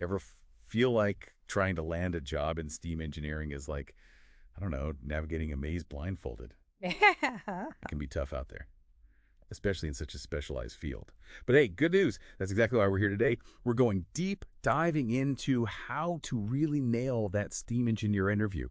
Ever feel like trying to land a job in STEAM engineering is like, I don't know, navigating a maze blindfolded? It can be tough out there, especially in such a specialized field. But hey, good news. That's exactly why we're here today. We're going deep diving into how to really nail that STEAM engineer interview.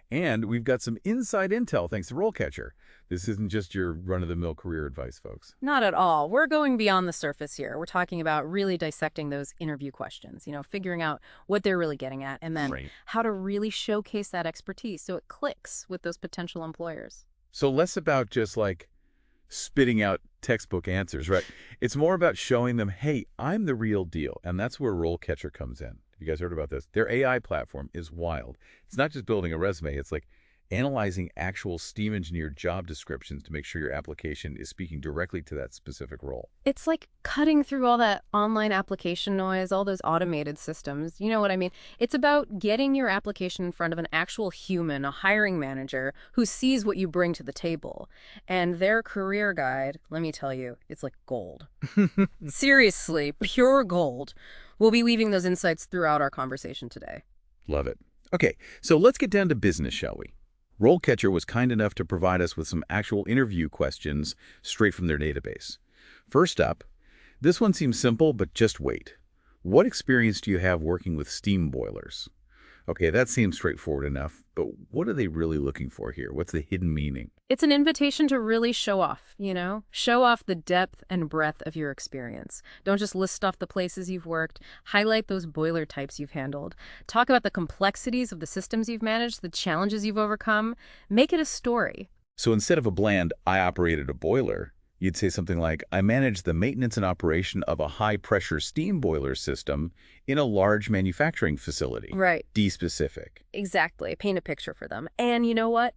And we've got some inside intel thanks to RoleCatcher. This isn't just your run-of-the-mill career advice, folks. Not at all. We're going beyond the surface here. We're talking about really dissecting those interview questions, figuring out what they're really getting at, and then Right. how to really showcase that expertise so it clicks with those potential employers. So less about just like spitting out textbook answers, right? It's more about showing them, hey, I'm the real deal. And that's where RoleCatcher comes in. Have you guys heard about this? Their AI platform is wild. It's not just building a resume. It's like analyzing actual STEAM engineer job descriptions to make sure your application is speaking directly to that specific role. It's like cutting through all that online application noise, all those automated systems. You know what I mean? It's about getting your application in front of an actual human, a hiring manager, who sees what you bring to the table. And their career guide, let me tell you, it's like gold. Seriously, pure gold. We'll be weaving those insights throughout our conversation today. Love it. Okay, so let's get down to business, shall we? RoleCatcher was kind enough to provide us with some actual interview questions straight from their database. First up, this one seems simple, but just wait. What experience do you have working with steam boilers? Okay, that seems straightforward enough, but what are they really looking for here? What's the hidden meaning? It's an invitation to really show off, Show off the depth and breadth of your experience. Don't just list off the places you've worked. Highlight those boiler types you've handled. Talk about the complexities of the systems you've managed, the challenges you've overcome. Make it a story. So instead of a bland, I operated a boiler, you'd say something like, I managed the maintenance and operation of a high-pressure steam boiler system in a large manufacturing facility. Right. D-specific. Exactly. Paint a picture for them. And you know what?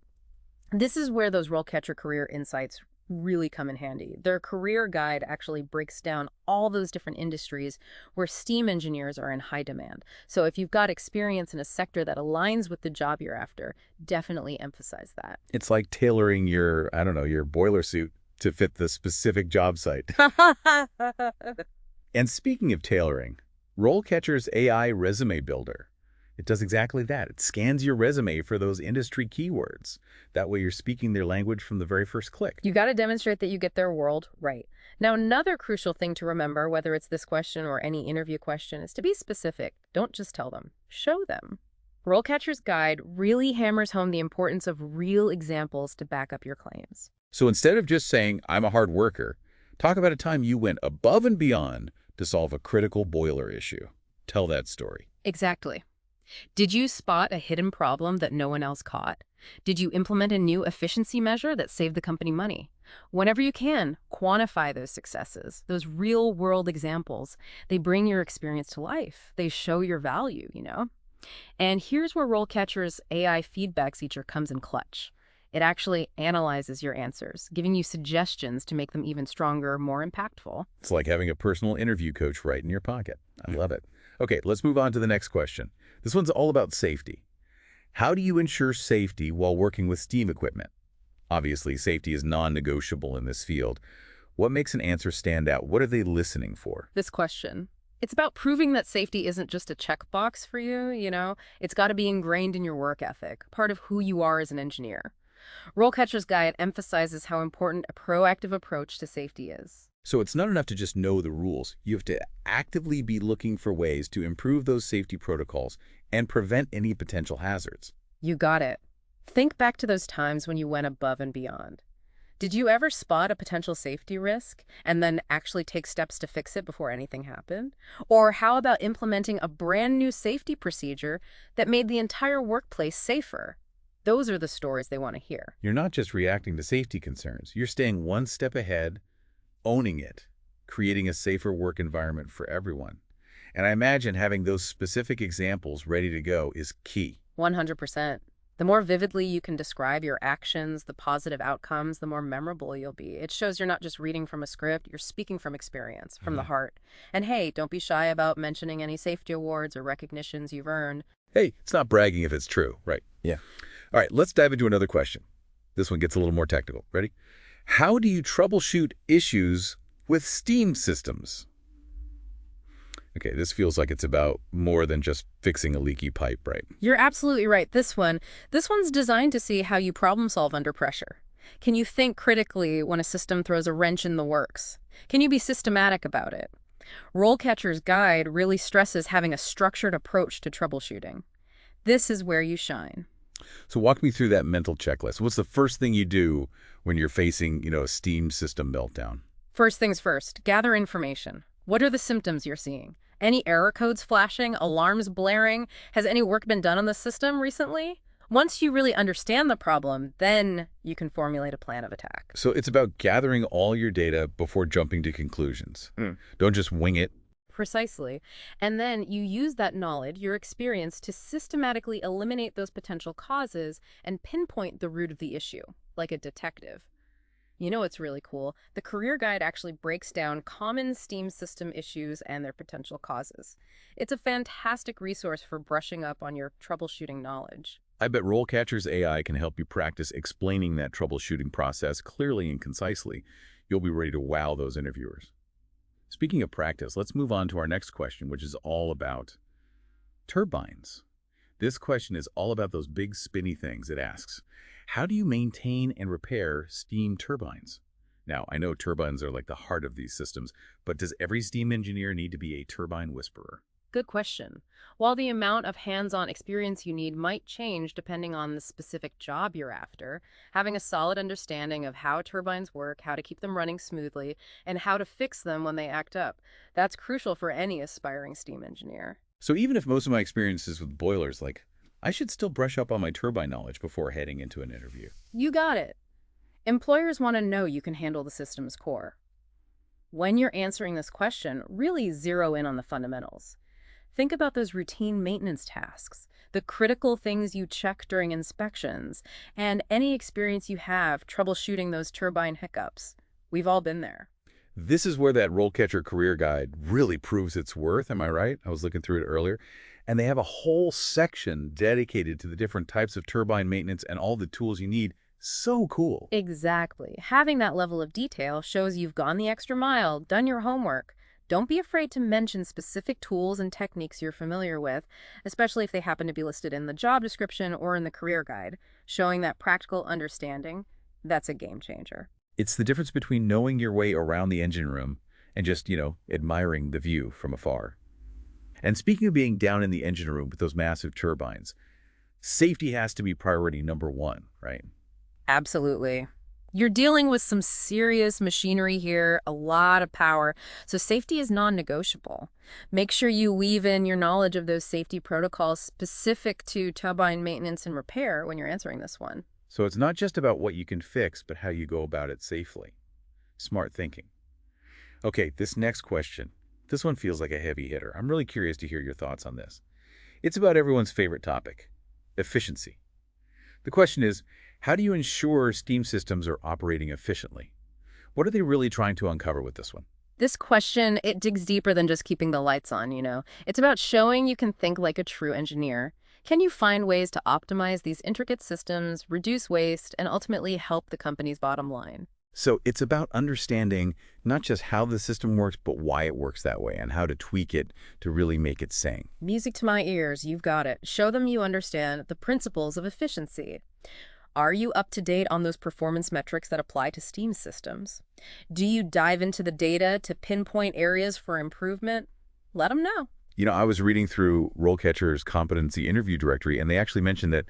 This is where those RoleCatcher career insights really come in handy. Their career guide actually breaks down all those different industries where STEAM engineers are in high demand. So if you've got experience in a sector that aligns with the job you're after, definitely emphasize that. It's like tailoring your, I don't know, your boiler suit to fit the specific job site. And speaking of tailoring, RoleCatcher's AI Resume Builder. It does exactly that. It scans your resume for those industry keywords. That way you're speaking their language from the very first click. You got to demonstrate that you get their world right. Now, another crucial thing to remember, whether it's this question or any interview question, is to be specific. Don't just tell them. Show them. RoleCatcher's guide really hammers home the importance of real examples to back up your claims. So instead of just saying, I'm a hard worker, talk about a time you went above and beyond to solve a critical boiler issue. Tell that story. Exactly. Did you spot a hidden problem that no one else caught? Did you implement a new efficiency measure that saved the company money? Whenever you can, quantify those successes, those real-world examples. They bring your experience to life. They show your value, And here's where RoleCatcher's AI feedback feature comes in clutch. It actually analyzes your answers, giving you suggestions to make them even stronger, more impactful. It's like having a personal interview coach right in your pocket. I love it. Okay, let's move on to the next question. This one's all about safety. How do you ensure safety while working with STEAM equipment? Obviously, safety is non-negotiable in this field. What makes an answer stand out? What are they listening for? This question. It's about proving that safety isn't just a checkbox for you, It's got to be ingrained in your work ethic, part of who you are as an engineer. RoleCatcher's guide emphasizes how important a proactive approach to safety is. So it's not enough to just know the rules. You have to actively be looking for ways to improve those safety protocols and prevent any potential hazards. You got it. Think back to those times when you went above and beyond. Did you ever spot a potential safety risk and then actually take steps to fix it before anything happened? Or how about implementing a brand new safety procedure that made the entire workplace safer? Those are the stories they want to hear. You're not just reacting to safety concerns. You're staying one step ahead, owning it, creating a safer work environment for everyone. And I imagine having those specific examples ready to go is key. 100%. The more vividly you can describe your actions, the positive outcomes, the more memorable you'll be. It shows you're not just reading from a script, you're speaking from experience, from the heart. And hey, don't be shy about mentioning any safety awards or recognitions you've earned. Hey, it's not bragging if it's true, right? Yeah. All right, let's dive into another question. This one gets a little more technical. Ready? How do you troubleshoot issues with STEAM systems? Okay, this feels like it's about more than just fixing a leaky pipe, right? You're absolutely right. This one's designed to see how you problem solve under pressure. Can you think critically when a system throws a wrench in the works? Can you be systematic about it? RoleCatcher's guide really stresses having a structured approach to troubleshooting. This is where you shine. So walk me through that mental checklist. What's the first thing you do when you're facing, a steam system meltdown? First things first, gather information. What are the symptoms you're seeing? Any error codes flashing, alarms blaring? Has any work been done on the system recently? Once you really understand the problem, then you can formulate a plan of attack. So it's about gathering all your data before jumping to conclusions. Mm. Don't just wing it. Precisely. And then you use that knowledge, your experience, to systematically eliminate those potential causes and pinpoint the root of the issue, like a detective. You know what's really cool? The career guide actually breaks down common steam system issues and their potential causes. It's a fantastic resource for brushing up on your troubleshooting knowledge. I bet RoleCatcher's AI can help you practice explaining that troubleshooting process clearly and concisely. You'll be ready to wow those interviewers. Speaking of practice, let's move on to our next question, which is all about turbines. This question is all about those big spinny things. It asks, how do you maintain and repair steam turbines? Now, I know turbines are like the heart of these systems, but does every steam engineer need to be a turbine whisperer? Good question. While the amount of hands-on experience you need might change depending on the specific job you're after, having a solid understanding of how turbines work, how to keep them running smoothly, and how to fix them when they act up, that's crucial for any aspiring steam engineer. So even if most of my experience is with boilers, I should still brush up on my turbine knowledge before heading into an interview. You got it. Employers want to know you can handle the system's core. When you're answering this question, really zero in on the fundamentals. Think about those routine maintenance tasks, the critical things you check during inspections, and any experience you have troubleshooting those turbine hiccups. We've all been there. This is where that RoleCatcher Career Guide really proves its worth, am I right? I was looking through it earlier. And they have a whole section dedicated to the different types of turbine maintenance and all the tools you need. So cool. Exactly. Having that level of detail shows you've gone the extra mile, done your homework. Don't be afraid to mention specific tools and techniques you're familiar with, especially if they happen to be listed in the job description or in the career guide. Showing that practical understanding, that's a game changer. It's the difference between knowing your way around the engine room and just, admiring the view from afar. And speaking of being down in the engine room with those massive turbines, safety has to be priority number one, right? Absolutely. You're dealing with some serious machinery here, a lot of power, so safety is non-negotiable. Make sure you weave in your knowledge of those safety protocols specific to turbine maintenance and repair when you're answering this one. So it's not just about what you can fix, but how you go about it safely. Smart thinking. Okay, this next question. This one feels like a heavy hitter. I'm really curious to hear your thoughts on this. It's about everyone's favorite topic, efficiency. The question is, how do you ensure steam systems are operating efficiently? What are they really trying to uncover with this one? This question, it digs deeper than just keeping the lights on, you know. It's about showing you can think like a true engineer. Can you find ways to optimize these intricate systems, reduce waste, and ultimately help the company's bottom line? So it's about understanding not just how the system works, but why it works that way and how to tweak it to really make it sing. Music to my ears, you've got it. Show them you understand the principles of efficiency. Are you up to date on those performance metrics that apply to steam systems? Do you dive into the data to pinpoint areas for improvement? Let them know. I was reading through RoleCatcher's competency interview directory, and they actually mentioned that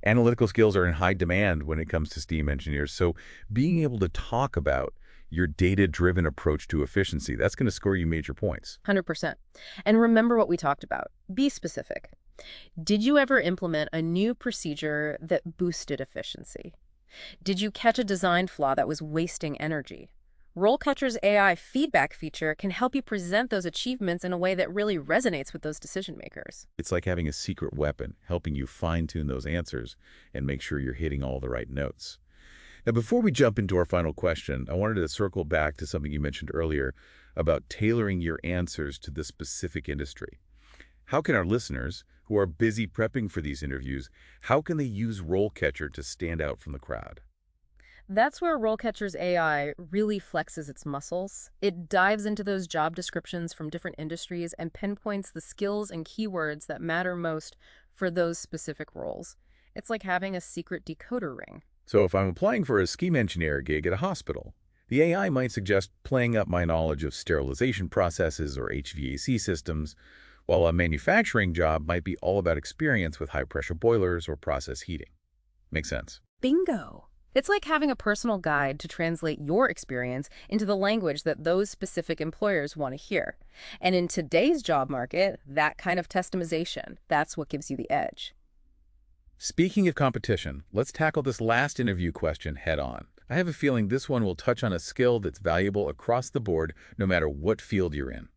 analytical skills are in high demand when it comes to steam engineers. So being able to talk about your data-driven approach to efficiency, that's going to score you major points. 100%. And remember what we talked about. Be specific. Did you ever implement a new procedure that boosted efficiency? Did you catch a design flaw that was wasting energy? RoleCatcher's AI feedback feature can help you present those achievements in a way that really resonates with those decision makers. It's like having a secret weapon, helping you fine-tune those answers and make sure you're hitting all the right notes. Now, before we jump into our final question, I wanted to circle back to something you mentioned earlier about tailoring your answers to the specific industry. How can our listeners, who are busy prepping for these interviews, how can they use RoleCatcher to stand out from the crowd? That's where RoleCatcher's AI really flexes its muscles. It dives into those job descriptions from different industries and pinpoints the skills and keywords that matter most for those specific roles. It's like having a secret decoder ring. So if I'm applying for a scheme engineer gig at a hospital, the AI might suggest playing up my knowledge of sterilization processes or HVAC systems, while a manufacturing job might be all about experience with high-pressure boilers or process heating. Makes sense. Bingo! It's like having a personal guide to translate your experience into the language that those specific employers want to hear. And in today's job market, that kind of customization, that's what gives you the edge. Speaking of competition, let's tackle this last interview question head-on. I have a feeling this one will touch on a skill that's valuable across the board, no matter what field you're in.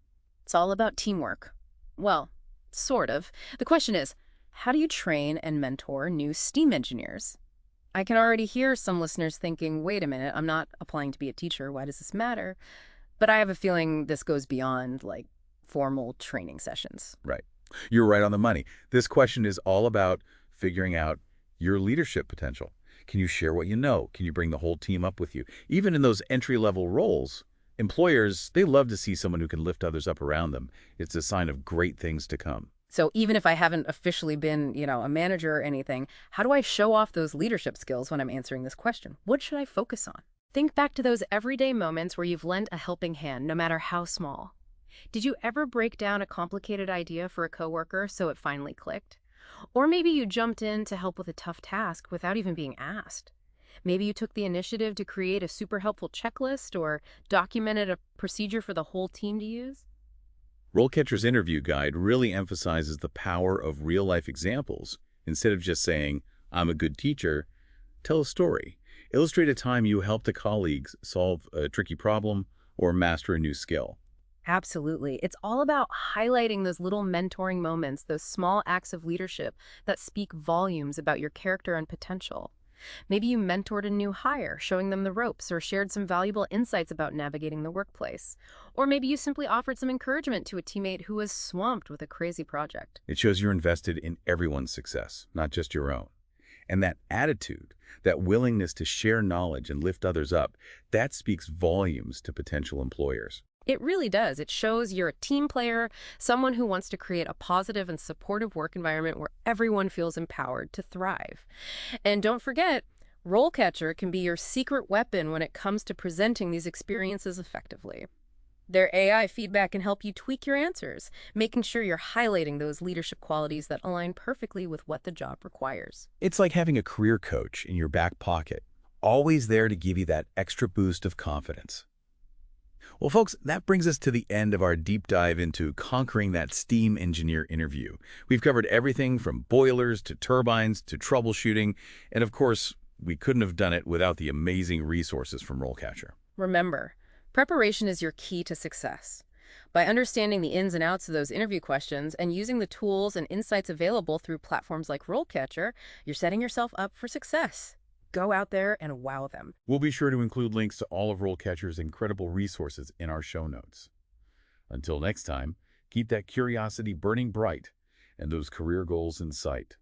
It's all about teamwork. Well, sort of. The question is, how do you train and mentor new STEAM engineers? I can already hear some listeners thinking, wait a minute, I'm not applying to be a teacher. Why does this matter? But I have a feeling this goes beyond, like, formal training sessions. Right. You're right on the money. This question is all about figuring out your leadership potential. Can you share what you know? Can you bring the whole team up with you? Even in those entry-level roles, employers, they love to see someone who can lift others up around them. It's a sign of great things to come. So even if I haven't officially been, a manager or anything, how do I show off those leadership skills when I'm answering this question? What should I focus on? Think back to those everyday moments where you've lent a helping hand, no matter how small. Did you ever break down a complicated idea for a coworker so it finally clicked? Or maybe you jumped in to help with a tough task without even being asked. Maybe you took the initiative to create a super helpful checklist or documented a procedure for the whole team to use. RoleCatcher's interview guide really emphasizes the power of real-life examples. Instead of just saying, I'm a good teacher, tell a story. Illustrate a time you helped a colleague solve a tricky problem or master a new skill. Absolutely. It's all about highlighting those little mentoring moments, those small acts of leadership that speak volumes about your character and potential. Maybe you mentored a new hire, showing them the ropes, or shared some valuable insights about navigating the workplace. Or maybe you simply offered some encouragement to a teammate who was swamped with a crazy project. It shows you're invested in everyone's success, not just your own. And that attitude, that willingness to share knowledge and lift others up, that speaks volumes to potential employers. It really does. It shows you're a team player, someone who wants to create a positive and supportive work environment where everyone feels empowered to thrive. And don't forget, RoleCatcher can be your secret weapon when it comes to presenting these experiences effectively. Their AI feedback can help you tweak your answers, making sure you're highlighting those leadership qualities that align perfectly with what the job requires. It's like having a career coach in your back pocket, always there to give you that extra boost of confidence. Well, folks, that brings us to the end of our deep dive into conquering that STEAM engineer interview. We've covered everything from boilers to turbines to troubleshooting, and of course, we couldn't have done it without the amazing resources from RoleCatcher. Remember, preparation is your key to success. By understanding the ins and outs of those interview questions and using the tools and insights available through platforms like RoleCatcher, you're setting yourself up for success. Go out there and wow them. We'll be sure to include links to all of RoleCatcher's incredible resources in our show notes. Until next time, keep that curiosity burning bright and those career goals in sight.